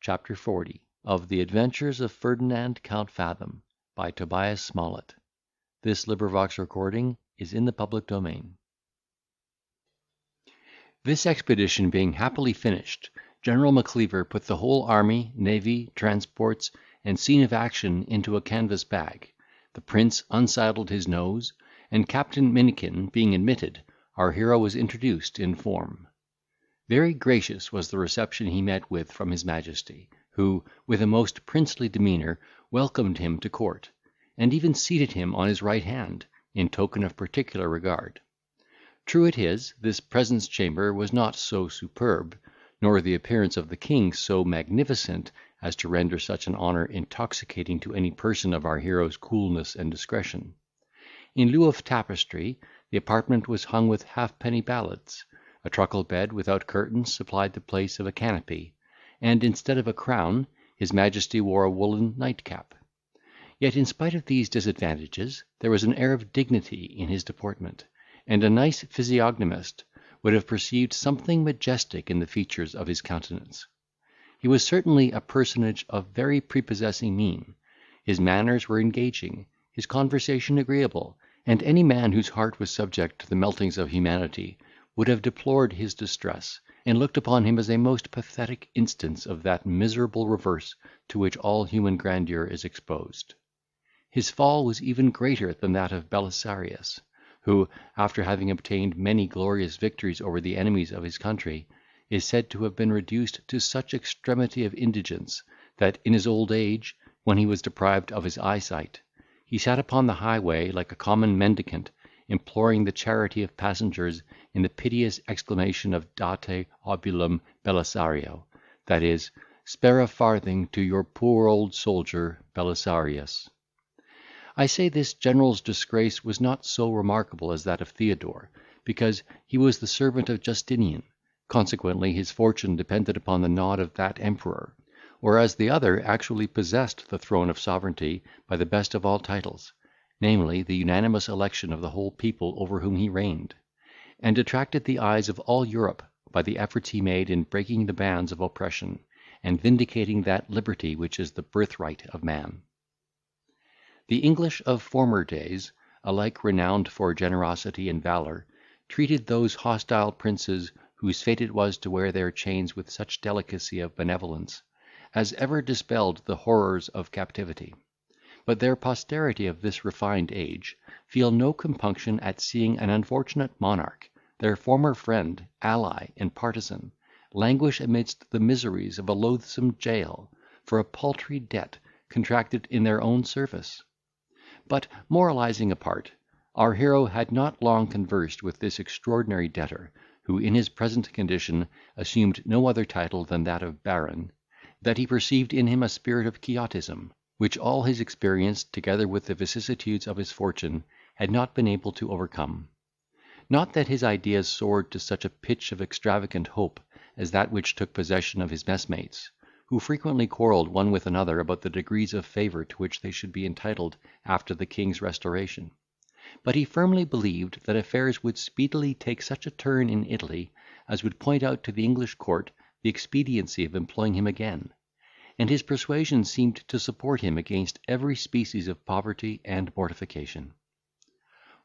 Chapter 40 of the Adventures of Ferdinand Count Fathom by Tobias Smollett. This recording is in the public domain. This expedition being happily finished, General Macleaver put the whole army, navy, transports, and scene of action into a canvas bag. The prince unsaddled his nose, and Captain Minikin being admitted, our hero was introduced in form. Very gracious was the reception he met with from his majesty, who, with a most princely demeanour, welcomed him to court, and even seated him on his right hand, in token of particular regard. True it is, this presence chamber was not so superb, nor the appearance of the king so magnificent, as to render such an honour intoxicating to any person of our hero's coolness and discretion. In lieu of tapestry, the apartment was hung with halfpenny ballads. A truckle bed without curtains supplied the place of a canopy, and instead of a crown, his majesty wore a woollen nightcap. Yet, in spite of these disadvantages, there was an air of dignity in his deportment, and a nice physiognomist would have perceived something majestic in the features of his countenance. He was certainly a personage of very prepossessing mien. His manners were engaging, his conversation agreeable, and any man whose heart was subject to the meltings of humanity would have deplored his distress, and looked upon him as a most pathetic instance of that miserable reverse to which all human grandeur is exposed. His fall was even greater than that of Belisarius, who, after having obtained many glorious victories over the enemies of his country, is said to have been reduced to such extremity of indigence, that in his old age, when he was deprived of his eyesight, he sat upon the highway like a common mendicant, imploring the charity of passengers in the piteous exclamation of Date obulum Belisario, that is, spare a farthing to your poor old soldier Belisarius. I say this general's disgrace was not so remarkable as that of Theodore, because he was the servant of Justinian, consequently his fortune depended upon the nod of that emperor, whereas the other actually possessed the throne of sovereignty by the best of all titles, namely, the unanimous election of the whole people over whom he reigned, and attracted the eyes of all Europe by the efforts he made in breaking the bands of oppression, and vindicating that liberty which is the birthright of man. The English of former days, alike renowned for generosity and valour, treated those hostile princes, whose fate it was to wear their chains with such delicacy of benevolence, as ever dispelled the horrors of captivity. But their posterity of this refined age feel no compunction at seeing an unfortunate monarch, their former friend, ally, and partisan, languish amidst the miseries of a loathsome jail, for a paltry debt contracted in their own service. But, moralizing apart, our hero had not long conversed with this extraordinary debtor, who in his present condition assumed no other title than that of baron, that he perceived in him a spirit of quixotism, which all his experience, together with the vicissitudes of his fortune, had not been able to overcome. Not that his ideas soared to such a pitch of extravagant hope as that which took possession of his messmates, who frequently quarrelled one with another about the degrees of favour to which they should be entitled after the king's restoration; but he firmly believed that affairs would speedily take such a turn in Italy as would point out to the English court the expediency of employing him again, and his persuasion seemed to support him against every species of poverty and mortification.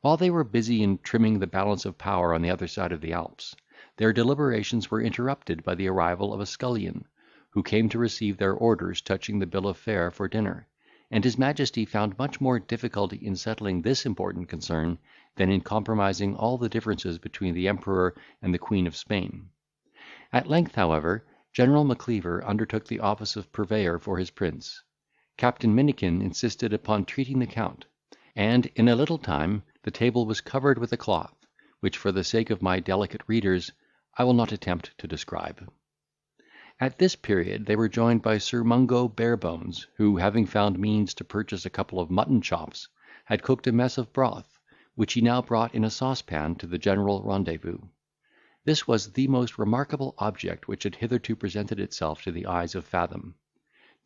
While they were busy in trimming the balance of power on the other side of the Alps, their deliberations were interrupted by the arrival of a scullion, who came to receive their orders touching the bill of fare for dinner, and his majesty found much more difficulty in settling this important concern than in compromising all the differences between the emperor and the Queen of Spain. At length, however, General Macleaver undertook the office of purveyor for his prince. Captain Minikin insisted upon treating the count, and in a little time the table was covered with a cloth, which, for the sake of my delicate readers, I will not attempt to describe. At this period they were joined by Sir Mungo Barebones, who, having found means to purchase a couple of mutton chops, had cooked a mess of broth, which he now brought in a saucepan to the general rendezvous. This was the most remarkable object which had hitherto presented itself to the eyes of Fathom.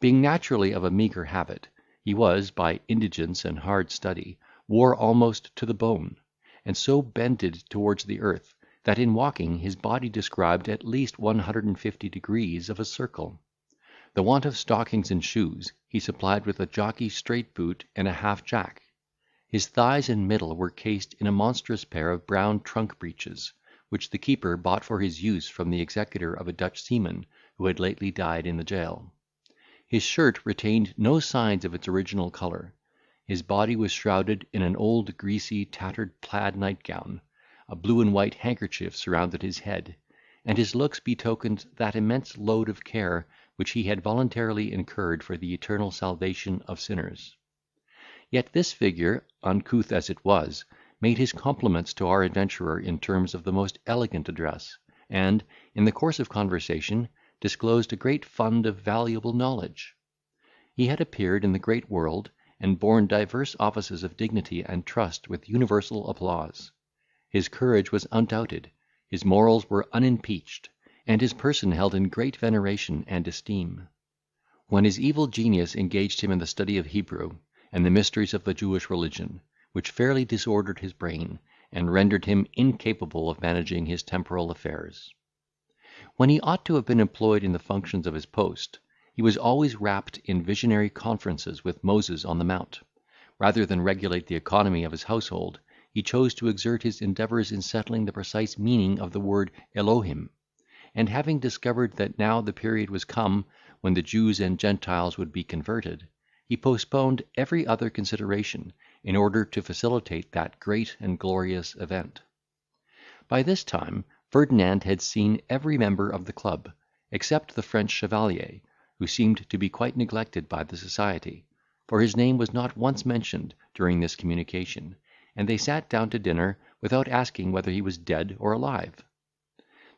Being naturally of a meagre habit, he was, by indigence and hard study, wore almost to the bone, and so bended towards the earth, that in walking his body described at least 150 degrees of a circle. The want of stockings and shoes he supplied with a jockey's straight boot and a half jack. His thighs and middle were cased in a monstrous pair of brown trunk breeches, which the keeper bought for his use from the executor of a Dutch seaman who had lately died in the jail. His shirt retained no signs of its original colour. His body was shrouded in an old greasy tattered plaid nightgown, a blue and white handkerchief surrounded his head, and his looks betokened that immense load of care which he had voluntarily incurred for the eternal salvation of sinners. Yet this figure, uncouth as it was, made his compliments to our adventurer in terms of the most elegant address, and, in the course of conversation, disclosed a great fund of valuable knowledge. He had appeared in the great world, and borne divers offices of dignity and trust with universal applause. His courage was undoubted, his morals were unimpeached, and his person held in great veneration and esteem. When his evil genius engaged him in the study of Hebrew, and the mysteries of the Jewish religion, which fairly disordered his brain, and rendered him incapable of managing his temporal affairs. When he ought to have been employed in the functions of his post, he was always wrapped in visionary conferences with Moses on the Mount. Rather than regulate the economy of his household, he chose to exert his endeavours in settling the precise meaning of the word Elohim; and having discovered that now the period was come when the Jews and Gentiles would be converted, he postponed every other consideration, in order to facilitate that great and glorious event. By this time Ferdinand had seen every member of the club, except the French chevalier, who seemed to be quite neglected by the society, for his name was not once mentioned during this communication, and they sat down to dinner without asking whether he was dead or alive.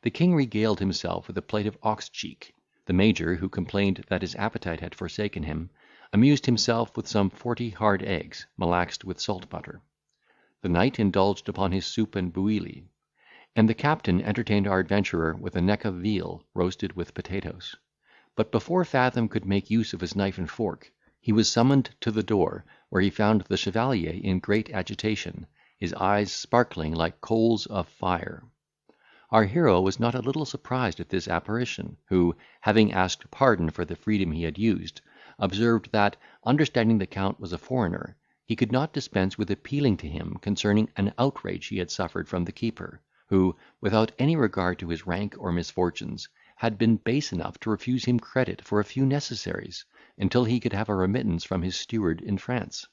The king regaled himself with a plate of ox cheek. The major, who complained that his appetite had forsaken him, amused himself with some 40 hard eggs, malaxed with salt butter. The knight indulged upon his soup and bouilli, and the captain entertained our adventurer with a neck of veal roasted with potatoes. But before Fathom could make use of his knife and fork, he was summoned to the door, where he found the chevalier in great agitation, his eyes sparkling like coals of fire. Our hero was not a little surprised at this apparition, who, having asked pardon for the freedom he had used, observed that, understanding the Count was a foreigner, he could not dispense with appealing to him concerning an outrage he had suffered from the keeper, who, without any regard to his rank or misfortunes, had been base enough to refuse him credit for a few necessaries, until he could have a remittance from his steward in France.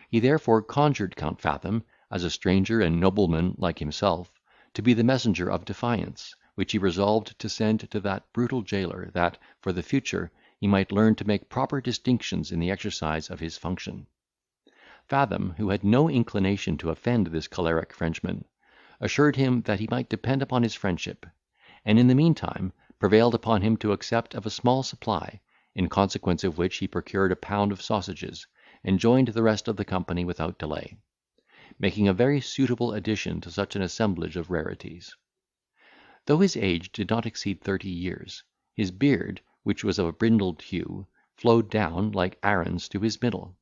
He therefore conjured Count Fathom, as a stranger and nobleman like himself, to be the messenger of defiance, which he resolved to send to that brutal jailer, that, for the future, he might learn to make proper distinctions in the exercise of his function. Fathom, who had no inclination to offend this choleric Frenchman, assured him that he might depend upon his friendship, and in the meantime prevailed upon him to accept of a small supply, in consequence of which he procured a pound of sausages, and joined the rest of the company without delay, making a very suitable addition to such an assemblage of rarities. Though his age did not exceed 30 years, his beard, which was of a brindled hue, flowed down, like Aaron's, to his middle.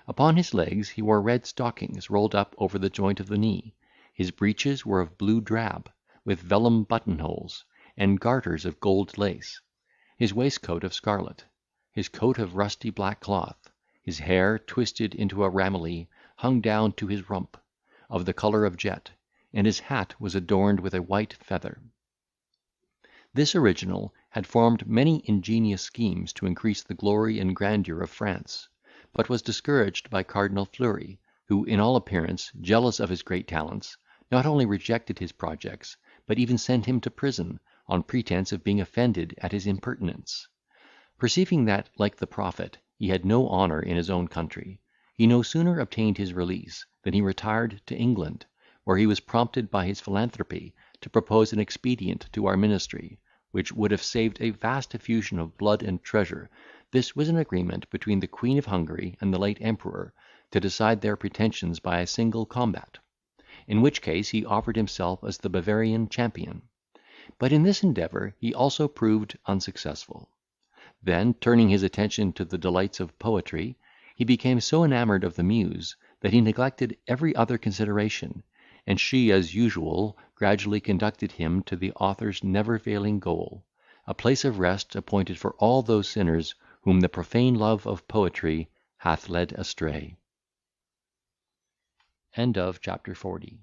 Upon his legs he wore red stockings rolled up over the joint of the knee. His breeches were of blue drab, with vellum buttonholes, and garters of gold lace, his waistcoat of scarlet, his coat of rusty black cloth, his hair, twisted into a ramillie, hung down to his rump, of the colour of jet, and his hat was adorned with a white feather. This original had formed many ingenious schemes to increase the glory and grandeur of France, but was discouraged by Cardinal Fleury, who, in all appearance, jealous of his great talents, not only rejected his projects, but even sent him to prison, on pretence of being offended at his impertinence. Perceiving that, like the prophet, he had no honour in his own country, he no sooner obtained his release than he retired to England, where he was prompted by his philanthropy to propose an expedient to our ministry, which would have saved a vast effusion of blood and treasure. This was an agreement between the Queen of Hungary and the late Emperor, to decide their pretensions by a single combat, in which case he offered himself as the Bavarian champion. But in this endeavour he also proved unsuccessful. Then, turning his attention to the delights of poetry, he became so enamoured of the muse, that he neglected every other consideration, and she, as usual, gradually conducted him to the author's never-failing goal, a place of rest appointed for all those sinners whom the profane love of poetry hath led astray. Chapter 40.